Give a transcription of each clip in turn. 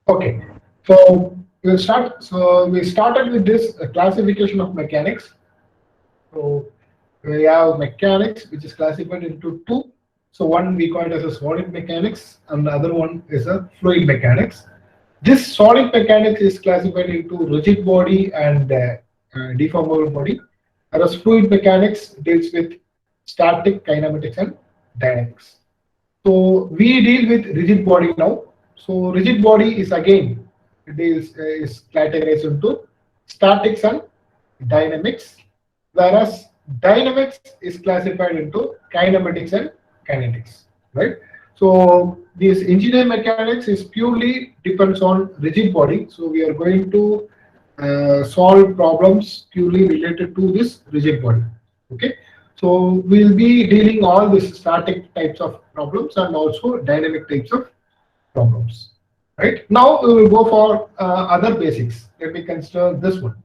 Okay, so we'll start. So we started with this classification of mechanics. So we have mechanics, which is classified into two. So one we call it as a solid mechanics, and the other one is a fluid mechanics. This solid mechanics is classified into rigid body and deformable body, whereas fluid mechanics deals with static, kinematics, and dynamics. So we deal with rigid body now. So rigid body is again is categorized into statics and dynamics, whereas dynamics is classified into kinematics and kinetics, right? So this engineer mechanics is purely depends on rigid body. So we are going to solve problems purely related to this rigid body. Okay, so we'll be dealing all these static types of problems and also dynamic types of problems. Right now, we will go for other basics. Let me consider this one.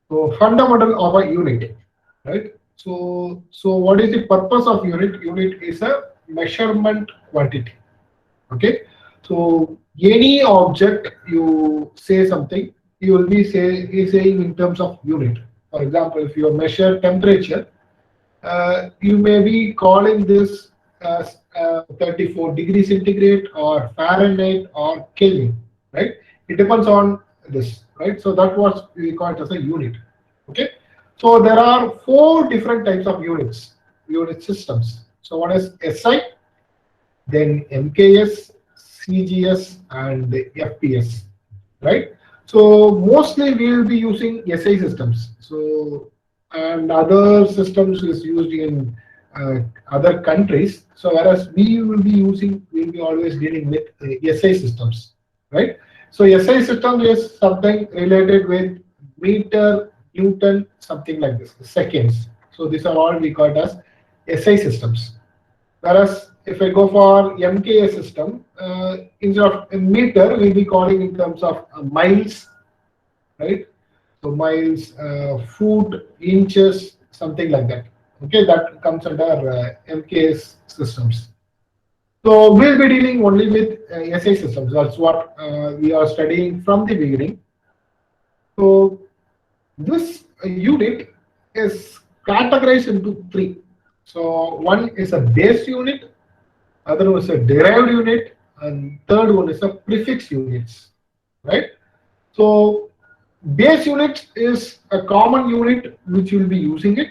So fundamental of a unit, right? So what is the purpose of unit? Unit is a measurement quantity. Okay, so any object you say something, you will be saying in terms of unit. For example, if you measure temperature, you may be calling this as 34 degrees centigrade or Fahrenheit or Kelvin, right? It depends on this, right? So that was we call it as a unit. Okay, so there are four different types of unit systems. So one is SI, then MKS, CGS, and FPS, right? So mostly we will be using SI systems. So and other systems is used in other countries. So whereas we'll be always dealing with SI systems, right? So SI system is something related with meter, Newton, something like this, seconds. So these are all we call it as SI systems. Whereas if I go for MKS system, instead of a meter, we'll be calling in terms of miles, right? So miles, foot, inches, something like that. Okay, that comes under MKS systems. So we'll be dealing only with SI systems. That's what we are studying from the beginning. So this unit is categorized into three. So one is a base unit, other one is a derived unit, and third one is a prefix units, right? So base unit is a common unit which you will be using it.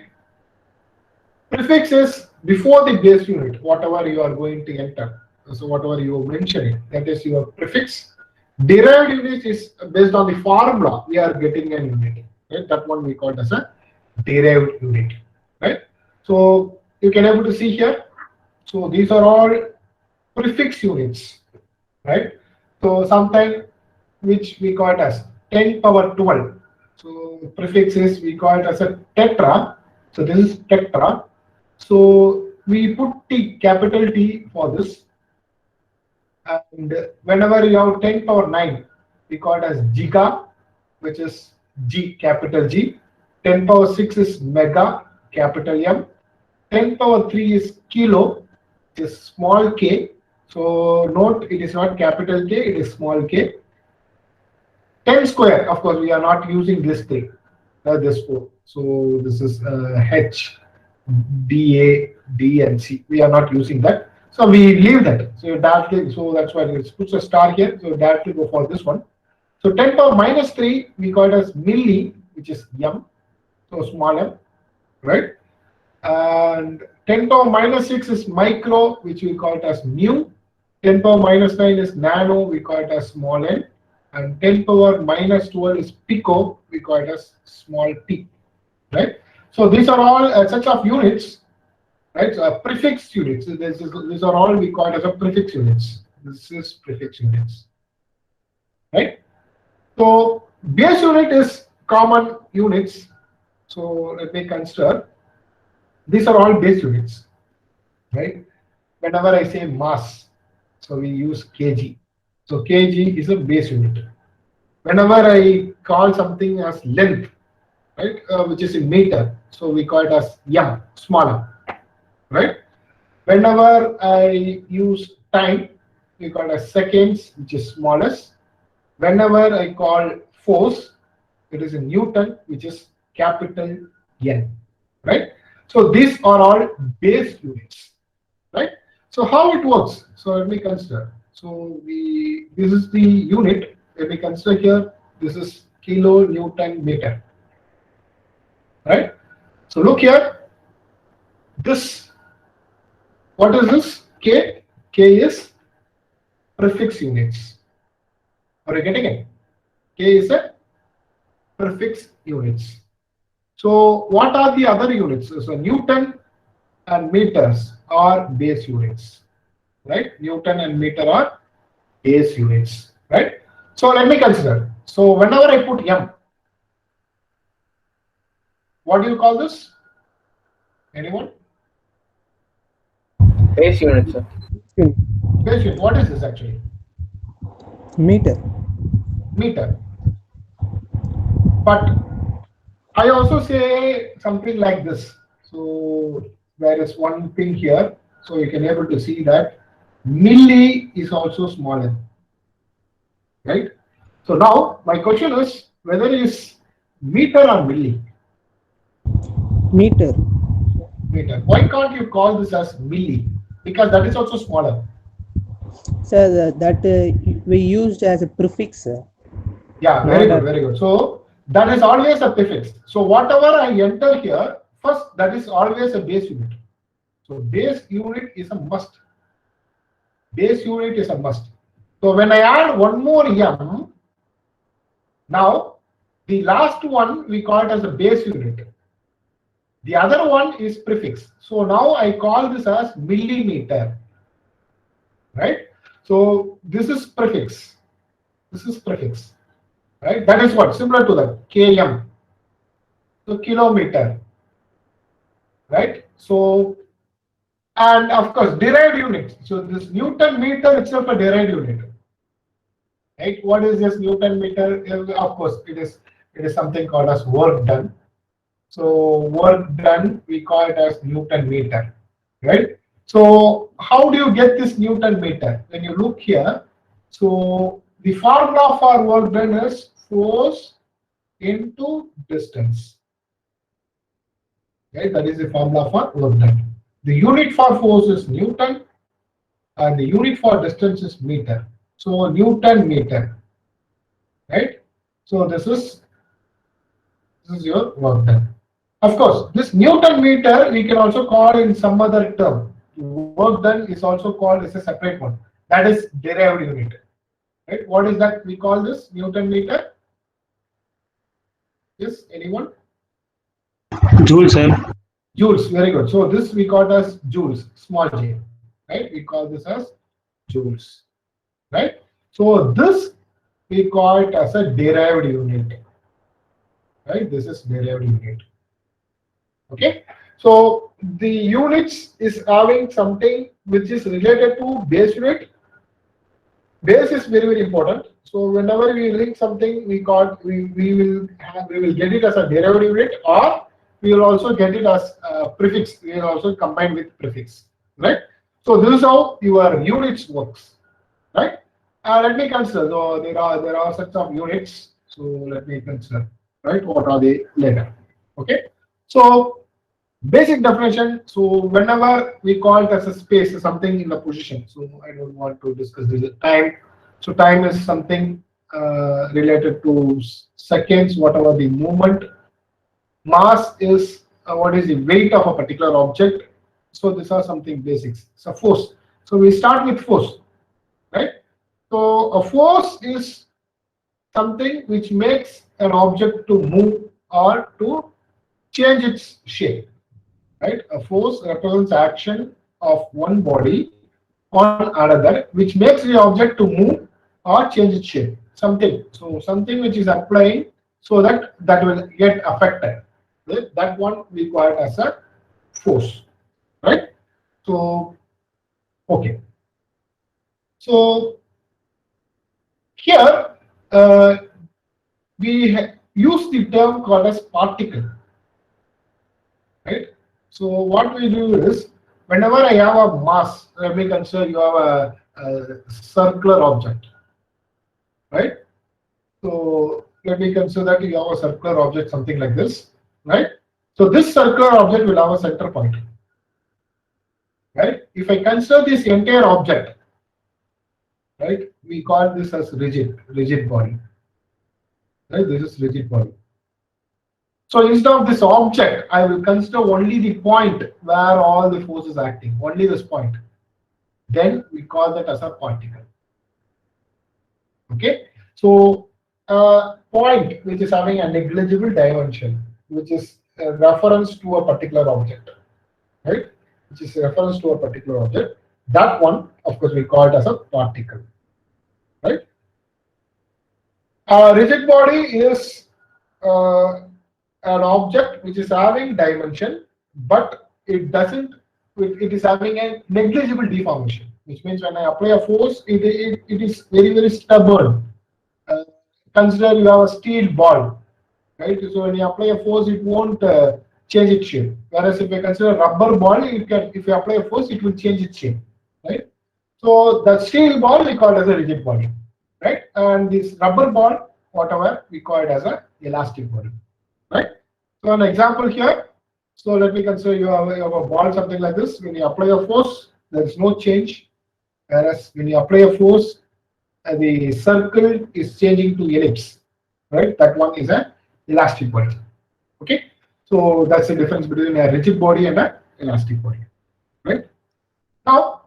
Prefix is before the base unit, whatever you are going to enter. So whatever you mention it, that is your prefix. Derived unit is based on the formula we are getting an unit. Right? That one we call as a derived unit. Right? So you can able to see here. So these are all prefix units. Right? So sometimes which we call it as 10 power 12. So prefix is we call it as a tetra. So this is tetra. So we put T, capital T for this, and whenever you have 10 power 9, we call it as giga, which is G, capital G. 10 power 6 is mega, capital M. 10 power 3 is kilo, which is small k. So note it is not capital K, it is small k. 10 square, of course, we are not using this thing, this 4. So this is H, D, A, D, and C. We are not using that. So we leave that. So directly, so that's why it puts a star here. So directly go for this one. So 10 power minus 3, we call it as milli, which is M. So small m, right? And 10 power minus 6 is micro, which we call it as mu. 10 power minus 9 is nano, we call it as small n. And 10 power minus 12 is pico, we call it as small p, right? So these are all such of units, right? So prefix units. So these are all we call it as a prefix units. This is prefix units, right? So base unit is common units. So let me consider. These are all base units, right? Whenever I say mass, so we use kg. So kg is a base unit. Whenever I call something as length, right, which is in meter, so we call it as m, smaller, right? Whenever I use time, we call it as seconds, which is smallest. Whenever I call force, it is in Newton, which is capital N, right? So these are all base units, right? So how it works? So let me consider. So this is the unit. Let me consider here. This is kilo Newton meter, right? So look here. This, what is this? K. K is prefix units. Are you getting it? K is a prefix units. So what are the other units? So Newton and meters are base units, right? Newton and meter are base units, right? So let me consider. So whenever I put M, what do you call this? Anyone? Base unit, sir. Base unit. What is this actually? Meter. Meter. But I also say something like this. So there is one thing here. So you can able to see that milli is also smaller, right? So now my question is whether it is meter or milli. Meter. Meter. Why can't you call this as milli? Because that is also smaller. Sir, that we used as a prefix. Yeah, very good, very good. So that is always a prefix. So whatever I enter here, first that is always a base unit. So base unit is a must. Base unit is a must. So when I add one more M, now the last one we call it as a base unit. The other one is prefix. So now I call this as millimeter, right? So this is prefix. This is prefix, right? That is what similar to that km. So kilometer, right? So and of course derived unit. So this Newton meter itself a derived unit, right? What is this Newton meter? Of course, it is something called as work done. So work done, we call it as Newton meter, right? So how do you get this Newton meter? When you look here, so the formula for work done is force into distance, right? That is the formula for work done. The unit for force is Newton, and the unit for distance is meter. So Newton meter, right? So this is your work done. Of course, this Newton meter we can also call in some other term. Work done is also called as a separate one. That is derived unit. Right? What is that we call this Newton meter? Yes, anyone? Joule, sir. Joules, very good. So this we call it as joules, small j. Right? We call this as joules. Right? So this we call it as a derived unit. Right? This is derived unit. Okay, so the units is having something which is related to base unit. Base is very important. So whenever we link something, we will get it as a derived unit, or we will also get it as a prefix. We will also combine with prefix, right? So this is how your units works, right? Let me consider. So there are sets of units. So let me consider, right? What are they later? Okay. So basic definition. So whenever we call it as a space, something in the position. So I don't want to discuss this time. So time is something related to seconds, whatever the movement. Mass is what is the weight of a particular object. So these are something basics. So force. So we start with force, right? So a force is something which makes an object to move or to change its shape, right? A force represents action of one body on another, which makes the object to move or change its shape. Something. So something which is applying so that will get affected. That one we call it as a force, right? So okay. So here we use the term called as particle, right? So what we do is, whenever I have a mass, let me consider you have a circular object, right? So let me consider that you have a circular object, something like this, right? So this circular object will have a center point, right? If I consider this entire object, right, we call this as rigid body, right? This is rigid body. So instead of this object, I will consider only the point where all the force is acting, only this point. Then we call that as a particle. Okay, so point which is having a negligible dimension, which is a reference to a particular object, right? Which is a reference to a particular object. That one, of course, we call it as a particle, right? A rigid body is an object which is having dimension, but it doesn't. It is having a negligible deformation, which means when I apply a force, it is very stubborn. Consider you have a steel ball, right? So when you apply a force, it won't change its shape. Whereas if I consider a rubber ball, it can, if you apply a force, it will change its shape, right? So the steel ball we call it as a rigid body, right? And this rubber ball, whatever, we call it as a elastic body, right? So an example here. So let me consider you have a ball, something like this. When you apply a force, there is no change. Whereas when you apply a force, the circle is changing to ellipse, right? That one is an elastic body. Okay, so that's the difference between a rigid body and an elastic body, right? Now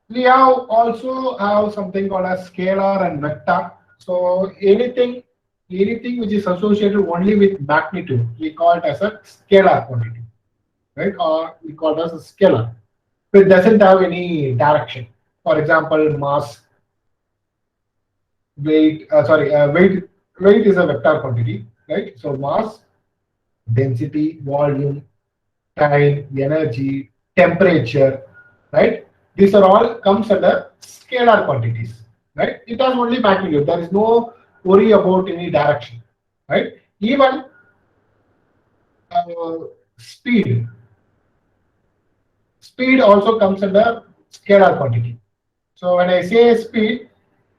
we also have something called as scalar and vector. So anything which is associated only with magnitude, we call it as a scalar quantity, right? Or we call it as a scalar. It doesn't have any direction. For example, mass, weight. Weight is a vector quantity, right? So mass, density, volume, time, energy, temperature, right? These are all comes under scalar quantities, right? It has only magnitude. There is no worry about any direction, right? Even speed also comes under scalar quantity. So when I say speed,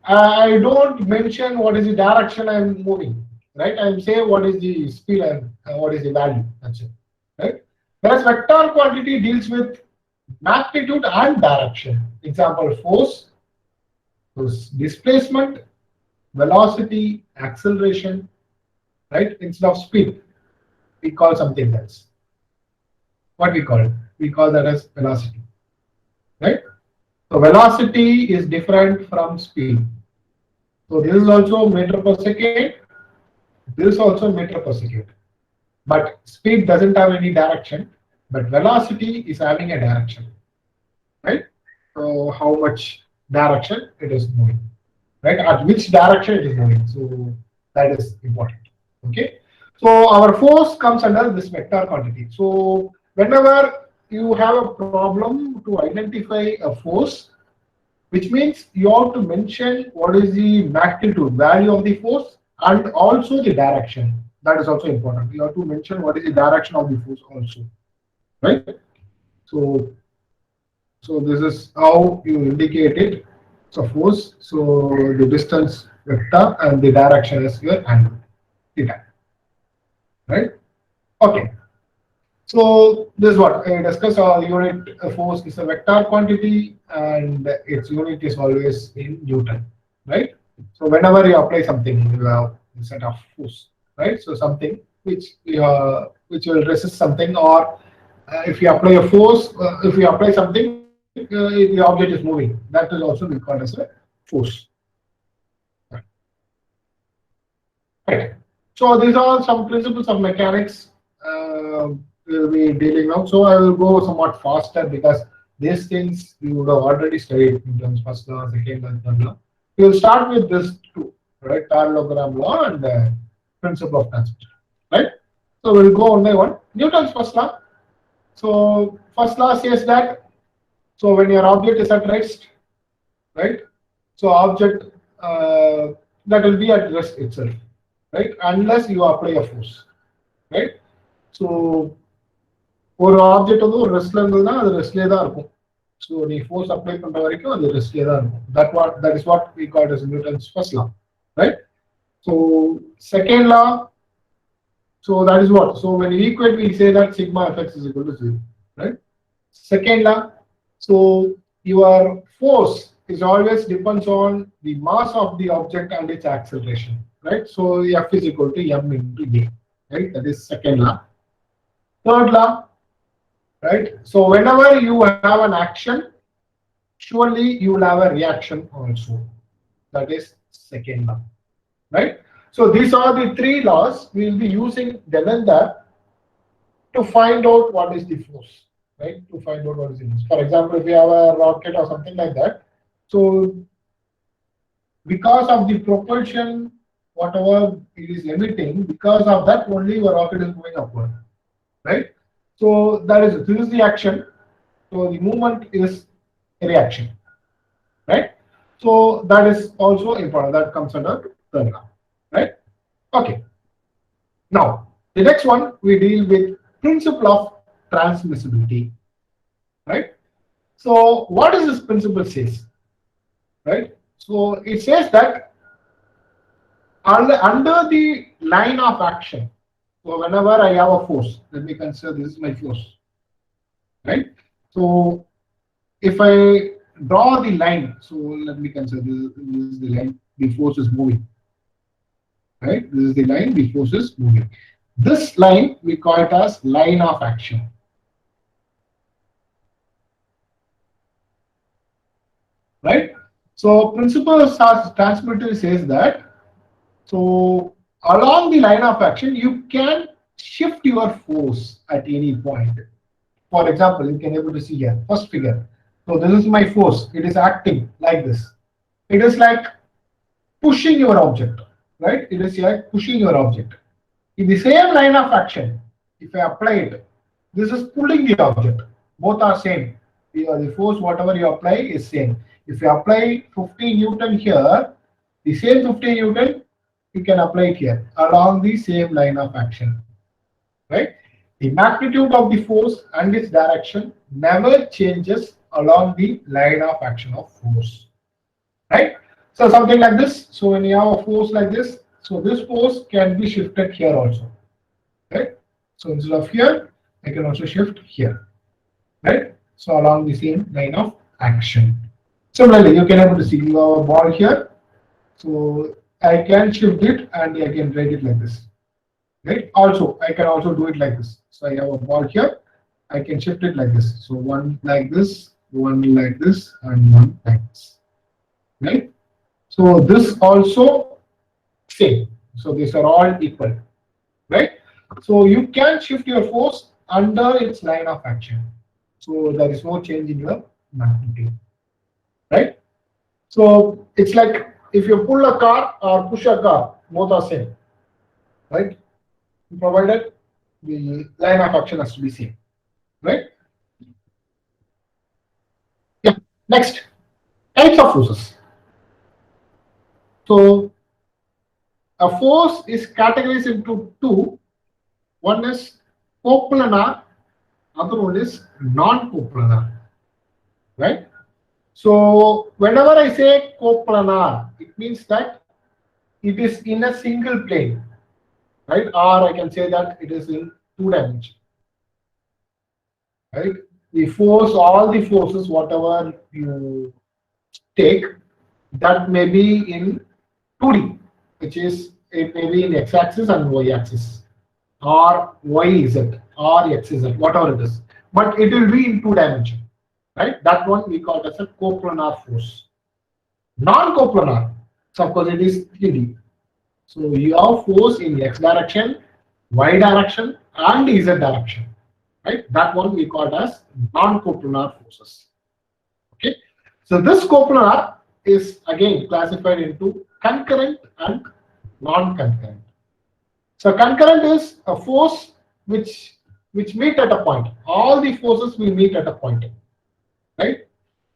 I don't mention what is the direction I'm moving, right? I'm saying what is the speed and what is the value. That's it, right? Whereas vector quantity deals with magnitude and direction. Example: force, displacement, velocity, acceleration, right? Instead of speed, we call something else. What we call it? We call that as velocity, right? So velocity is different from speed. So this is also meter per second. This is also meter per second. But speed doesn't have any direction. But velocity is having a direction, right? So how much direction it is moving, right? At which direction it is moving. So that is important. Okay. So our force comes under this vector quantity. So whenever you have a problem to identify a force, which means you have to mention what is the magnitude value of the force and also the direction. That is also important. You have to mention what is the direction of the force also, right? So this is how you indicate it. So force. So the distance vector and the direction is your angle theta, right? Okay. So this is what I discussed. Our unit force is a vector quantity, and its unit is always in Newton, right? So whenever you apply something, you have a set of force, right? So something which will resist something, or if you apply a force, if you apply something, the object is moving. That is also we call as a force. Right. So these are some principles of mechanics. We'll be dealing now. So I will go somewhat faster because these things you would have already studied in terms of first law, second law, third law. We will start with this two, right? Parallelogram law and principle of transmission, right? So we'll go one by one. Newton's first law. So first law says that so when your object is at rest, right? So object that will be at rest itself, right? Unless you apply a force, right? So ஒரு object வந்து ஒரு ரெஸ்ட்ல இருந்ததுன்னா அது ரெஸ்ட்லயே தான் இருக்கும். So நீ force apply பண்ற வரைக்கும் அது ரெஸ்ட்லயே தான் இருக்கும். That is what we call as Newton's first law, right? So second law, so that is what? So when we equate, we say that sigma fx is equal to 0, right? Second law, so your force is always depends on the mass of the object and its acceleration, right? So F is equal to m into a, right? That is second law. Third law, right? So whenever you have an action, surely you will have a reaction also. That is second law, right? So these are the three laws we will be using then and there to find out what is the force, right? To find out what is the force. For example, if you have a rocket or something like that, so because of the propulsion, whatever it is emitting, because of that only your rocket is moving upward, right? So this is the action. So the movement is a reaction, right? So that is also important. That comes under third law, right? Okay. Now the next one we deal with principle of transmissibility, right? So what does this principle says, right? So it says that under the line of action, so whenever I have a force, let me consider this is my force, right? So if I draw the line, so let me consider this is the line, the force is moving, right? This is the line, the force is moving. This line we call it as line of action, right? So principle of transmissibility says that, so along the line of action, you can shift your force at any point. For example, you can able to see here, first figure. So this is my force. It is acting like this. It is like pushing your object, right? It is like pushing your object. In the same line of action, if I apply it, this is pulling the object. Both are same. The force, whatever you apply, is same. If you apply 15 Newton here, the same 15 Newton you can apply it here along the same line of action, right? The magnitude of the force and its direction never changes along the line of action of force, right? So something like this. So when you have a force like this, so this force can be shifted here also, right? So instead of here, I can also shift here, right? So along the same line of action. Similarly, you can able to see you have a ball here. So I can shift it and I can write it like this, right? Also, I can also do it like this. So I have a ball here. I can shift it like this. So one like this, one like this, and one like this, right? So this also same. So these are all equal, right? So you can shift your force under its line of action. So there is no change in your magnitude, right? So it's like if you pull a car or push a car, both are same, right? Provided the line of action has to be same, right? Yeah. Next, types of forces. So a force is categorized into two. One is coplanar, other one is non-coplanar, right? So whenever I say coplanar, it means that it is in a single plane, right? Or I can say that it is in two dimensions, right? The force, all the forces, whatever you take, that may be in 2D, which is it may be in x-axis and y-axis, or y-z, or x-z, whatever it is. But it will be in two dimensions, right? That one we call as a coplanar force. Non-coplanar, so of course it is 3D. So you have force in x direction, y direction, and z direction, right? That one we call as non-coplanar forces. Okay. So this coplanar is again classified into concurrent and non-concurrent. So concurrent is a force which meet at a point. All the forces will meet at a point, right?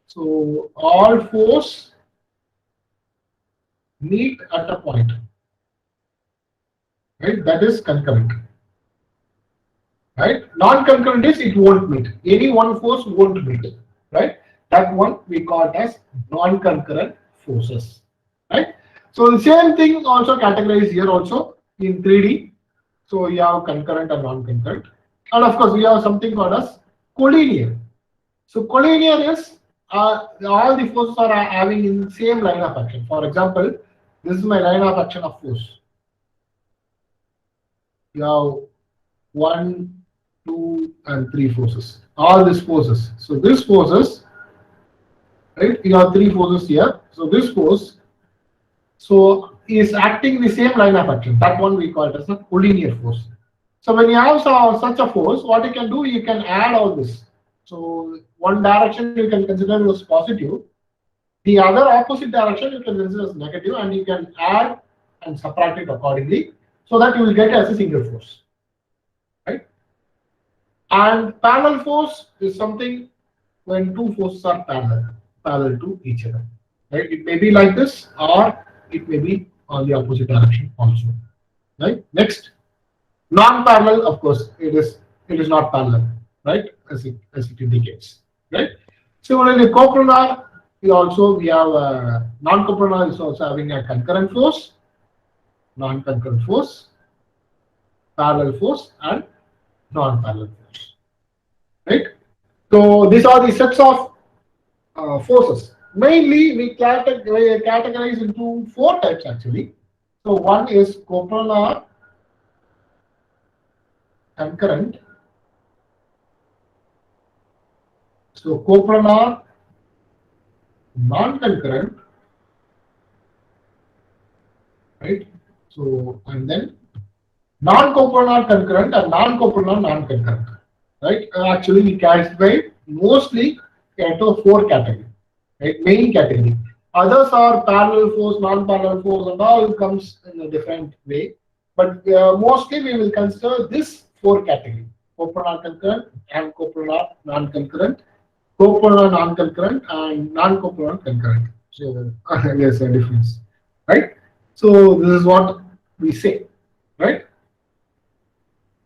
So all force meet at a point, right? That is concurrent, right? Non-concurrent is it won't meet. Any one force won't meet, right? That one we call as non-concurrent forces, right? So the same thing also categorized here also in 3D. So you have concurrent and non-concurrent. And of course, we have something called as collinear. So collinear is all the forces are having in the same line of action. For example, this is my line of action of force. You have 1, 2, and 3 forces. All these forces. So this forces, right? You have 3 forces here. So this force, so is acting the same line of action. That one we call it as a collinear force. So when you have such a force, what you can do, you can add all this. So one direction you can consider as positive, the other opposite direction you can consider as negative, and you can add and subtract it accordingly, so that you will get it as a single force, right? And parallel force is something when 2 forces are parallel to each other, right? It may be like this, or it may be on the opposite direction also, right? Next, non-parallel, of course, it is not parallel, right? As it indicates, right? Similarly, coplanar, we have non-coplanar is also having a concurrent force, non-concurrent force, parallel force, and non-parallel force, right? So these are the sets of forces. Mainly, we categorize into 4 types actually. So one is coplanar, concurrent. So coplanar, non-concurrent, right? So and then non-coplanar concurrent and non-coplanar non-concurrent, right? Actually, we classify mostly into 4 categories, right? Main category. Others are parallel force, non-parallel force, and all comes in a different way. But mostly we will consider this 4 category: coplanar concurrent and coplanar non-concurrent, coplanar non-concurrent, and non-coplanar concurrent. So there's a difference, right? So this is what we say, right?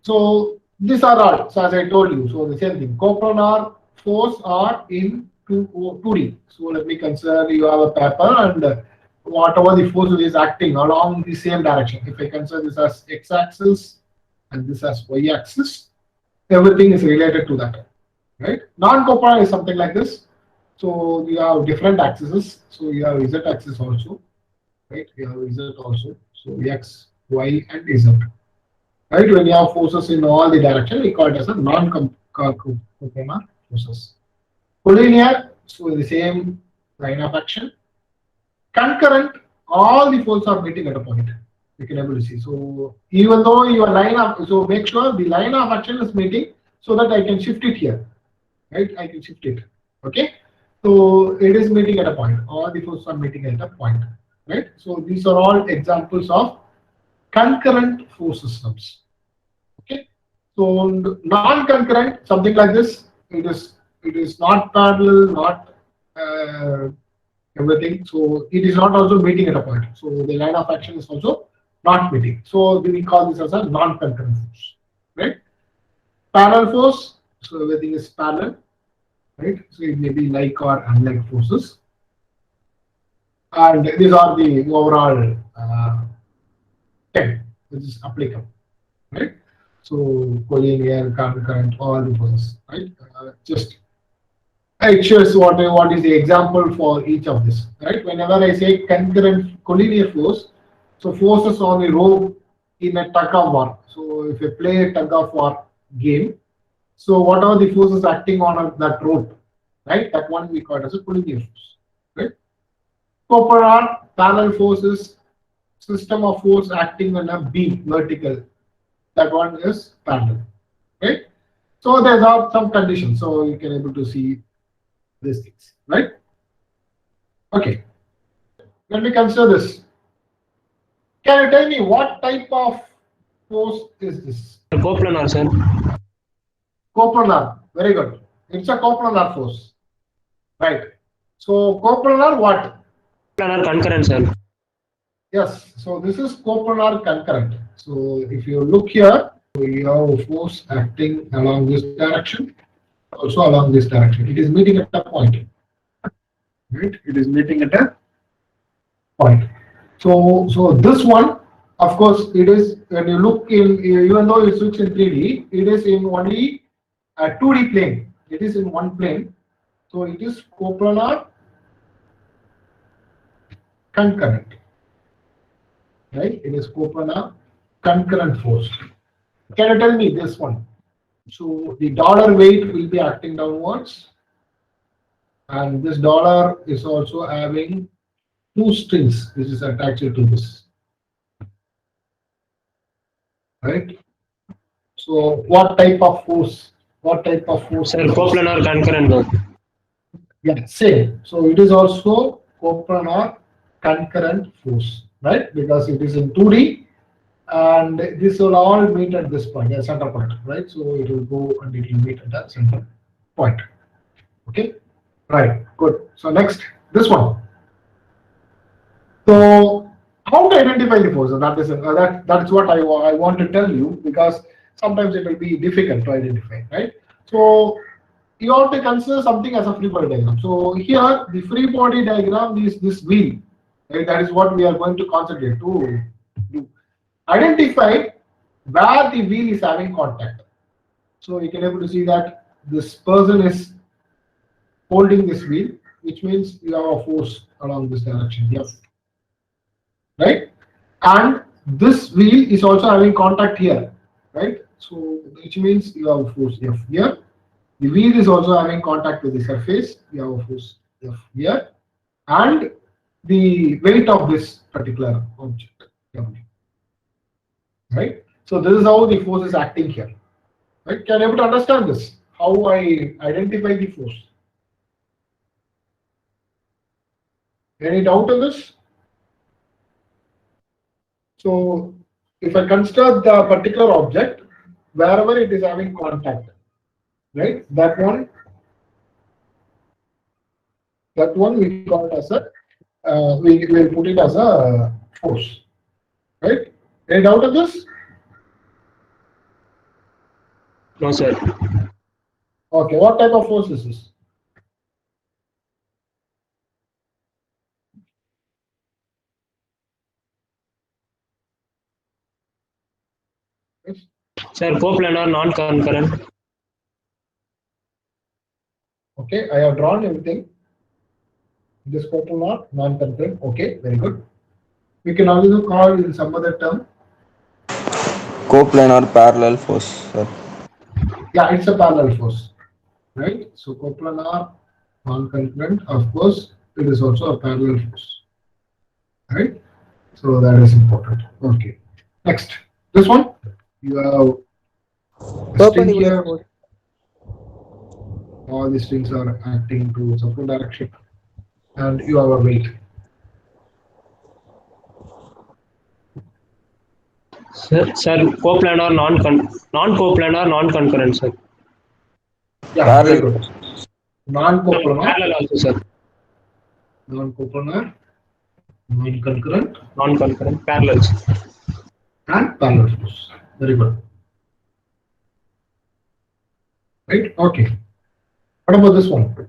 So these are all. So as I told you, so the same thing. Coplanar force are in 2D. So let me consider you have a paper and whatever the force is acting along the same direction. If I consider this as x-axis and this as y-axis, everything is related to that, right? Non-coplanar is something like this. So you have different axes. So you have z-axis also, right? You have z also. So x, y, and z. Right? When you have forces in all the direction, we call it as a non-coplanar forces. Collinear, so the same line of action. Concurrent, all the forces are meeting at a point. You can able to see. So even though your line of, so make sure the line of action is meeting, so that I can shift it here, right? I can shift it. Okay. So it is meeting at a point. All the forces are meeting at a point, right? So these are all examples of concurrent force systems. Okay. So non-concurrent, something like this. It is not parallel, not everything. So it is not also meeting at a point. So the line of action is also not meeting. So we call this as a non-concurrent force, right? Parallel force. So everything is parallel, right? So it may be like or unlike forces. And these are the overall 10 which is applicable, right? So collinear, concurrent, all the forces, right? Just it shows what is the example for each of this, right? Whenever I say concurrent collinear force, so forces on the rope in a tug of war. So if you play a tug of war game, so whatever the forces acting on that rope, right? That one we call it as a collinear force, right? Coplanar, parallel forces, system of force acting on a beam, vertical. That one is parallel, right? So there's some conditions, so you can able to see these things, right? Okay. Let me consider this. Can you tell me what type of force is this? Coplanar, sir. Coplanar. Very good. It's a coplanar force, right? So coplanar what? Coplanar concurrent, sir. Yes. So this is coplanar concurrent. So if you look here, you have a force acting along this direction, also along this direction. It is meeting at a point, right? It is meeting at a point. So this one, of course, it is when you look in, even though it looks in 3D, it is in only a 2D plane. It is in one plane. So it is coplanar concurrent, right? It is coplanar concurrent force. Can you tell me this one? So the dollar weight will be acting downwards, and this dollar is also having two strings which is attached to this, right? So what type of force? What type of force? Sir, coplanar concurrent though. Yeah, same. So it is also coplanar concurrent force, right? Because it is in 2D, and this will all meet at this point, a center point, right? So it will go and it will meet at the center point. Okay, right, good. So next, this one. So how to identify the force? That's what I want to tell you, because sometimes it will be difficult to identify, right? So you have to consider something as a free body diagram. So here the free body diagram is this wheel, right? That is what we are going to concentrate to do. Identify where the wheel is having contact. So you can able to see that this person is holding this wheel, which means you have a force along this direction. Yes. Right? And this wheel is also having contact here, right? So which means you have a force F here. The wheel is also having contact with the surface. You have a force F here, and the weight of this particular object, W. Right? So this is how the force is acting here. Right? Can you able to understand this? How I identify the force? Any doubt on this? So if I consider the particular object, wherever it is having contact, right? That one we call it as a we will put it as a force, right? Any doubt on this? No, sir. Okay, what type of force is this? Yes. Sir, coplanar non-concurrent. Okay, I have drawn everything. This coplanar non-concurrent. Okay, very good. We can also call in some other term. Coplanar parallel force, sir. Yeah, it's a parallel force, right? So coplanar non-concurrent, of course, it is also a parallel force, right? So that is important. Okay. Next, this one you have a string Perpendicular here. force. All these strings are acting towards upward direction, and you have a weight. Sir, coplanar non-coplanar non-concurrent, sir. Yeah, very Parallel. good. Non-coplanar, Parallel also, sir. non-coplanar, non-concurrent, Non-concurrent, parallels. and parallel force. Very good. Right? Okay. What about this one?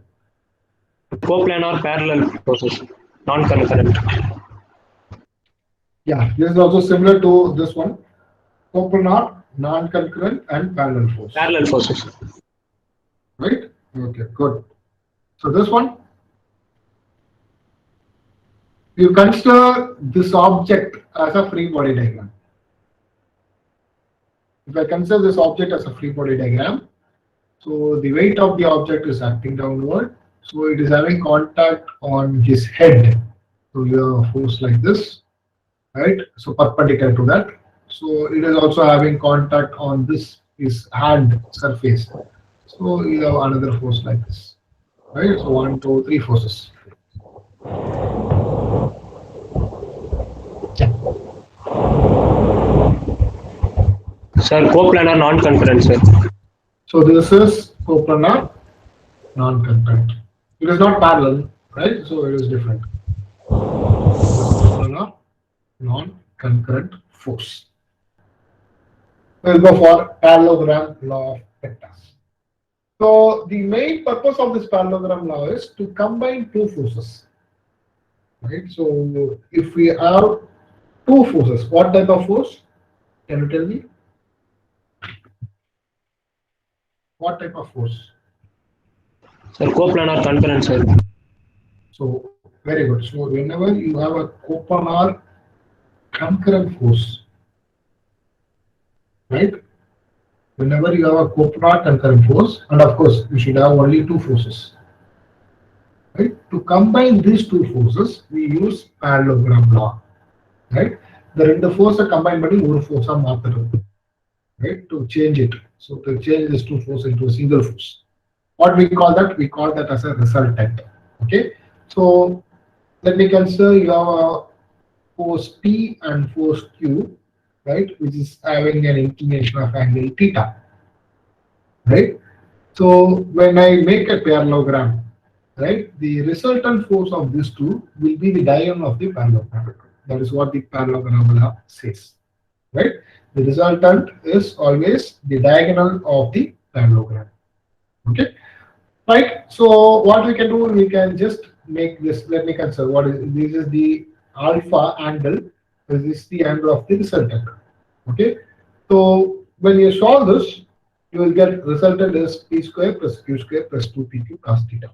Coplanar parallel forces, non-concurrent. Yeah, this is also similar to this one. Coplanar, non-concurrent, and parallel force. Parallel forces. Right? Okay, good. So this one, you consider this object as a free body diagram. If I consider this object as a free body diagram, so the weight of the object is acting downward. So it is having contact on his head. So you have a force like this, right? So perpendicular to that. So it is also having contact on this his hand surface. So you have another force like this, right? So 1, 2, 3 forces. Sir, coplanar non-concurrent, sir. So this is coplanar non-concurrent. It is not parallel, right? So it is different. Coplanar non-concurrent force. We'll go for parallelogram law of vectors. So the main purpose of this parallelogram law is to combine two forces. right? So if we have two forces, what type of force? Can you tell me? What type of force? Sir, coplanar concurrent, sir. So very good. So whenever you have a coplanar concurrent force, right? Whenever you have a coplanar concurrent force, and of course you should have only two forces, right? To combine these two forces, we use parallelogram law, right? The force combined by one force மாத்துறது, right? To change it. So to change this two force into a single force. What we call that? We call that as a resultant. Okay. So let me consider you have a force P and force Q, right? Which is having an inclination of angle theta, right? So when I make a parallelogram, right, the resultant force of these two will be the diagonal of the parallelogram. That is what the parallelogram law says, right? The resultant is always the diagonal of the parallelogram. Okay, right? So what we can do, we can just make this. Let me consider what is this is the alpha angle. This is the angle of the resultant. Okay, so when you solve this, you will get resultant is p square plus q square plus 2pq cos theta.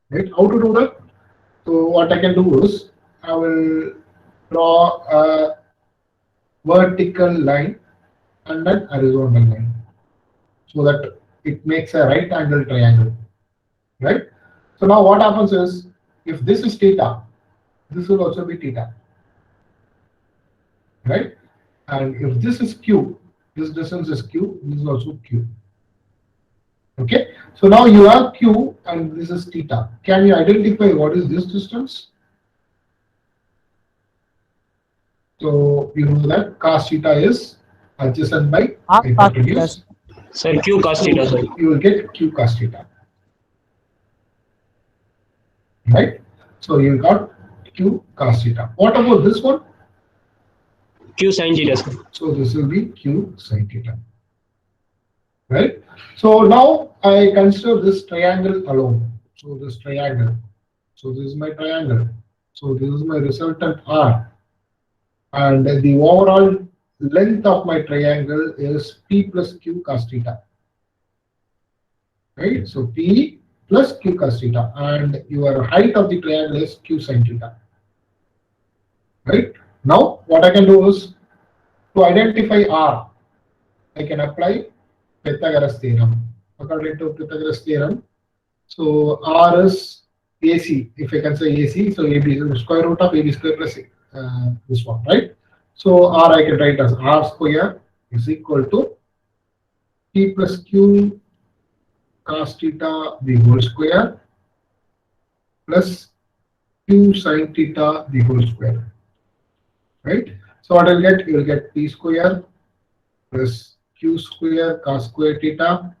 Right? How to do that? So what I can do is I will draw a vertical line and an horizontal line so that it makes a right angle triangle, right? So now what happens is, if this is theta, this will also be theta, right? And if this is q, this distance is q, this is also q. Okay, so now you have q and this is theta. Can you identify what is this distance? So you know that cos theta is adjacent by Half cos theta. hypotenuse. Sir, Q cos theta, sir. You will get q cos theta, right? So you got q cos theta. What about this one? Q sin theta, sir. So this will be q sin theta, right? So now I consider this triangle alone. So this triangle. So this is my triangle. So this is my resultant R. And the overall length of my triangle is P plus Q cos theta. Right? So P plus Q cos theta. And your height of the triangle is Q sin theta. Right? Now what I can do is, to identify R, I can apply Pythagoras theorem. According to Pythagoras theorem, so R is AC. If I can say AC, so AB is the square root of AB square plus this one, right? So R I can write as R square is equal to P plus Q cos theta the whole square plus Q sin theta the whole square, right? So what I'll get, you will get P square plus Q square cos square theta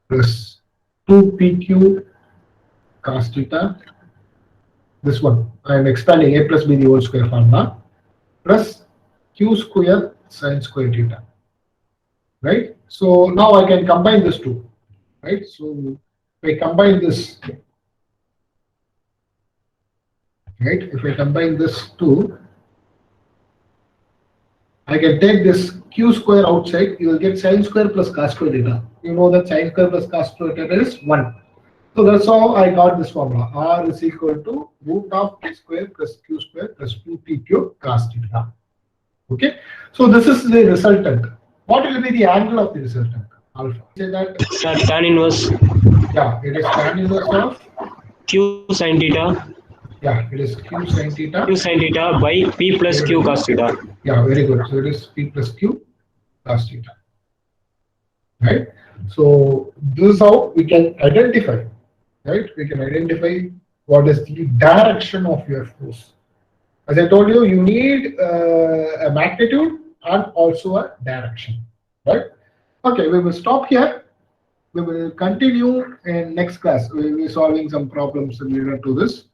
plus 2pq cos theta. This one I am expanding a plus b the whole square formula plus q square sin square theta, right? So now I can combine this two, right? So if I combine this, right? If I combine this two, I can take this q square outside. You will get sin square plus cos square theta. You know that sin square plus cos square theta is 1. So that's how I got this formula. R is equal to root of p square plus q square plus 2pq cos theta. Okay. So this is the resultant. What will be the angle of the resultant? Alpha. Say that. Sir, tan inverse Yeah, it is tan inverse of. Q sin theta. Yeah, it is q sin theta. Q sin theta by P plus Q cos theta. Yeah, very good. So it is p plus q cos theta. Right. So this is how we can identify. Right, we can identify what is the direction of your force. As I told you, you need a magnitude and also a direction, right? Okay, we will stop here. We will continue in next class. We will be solving some problems related to this.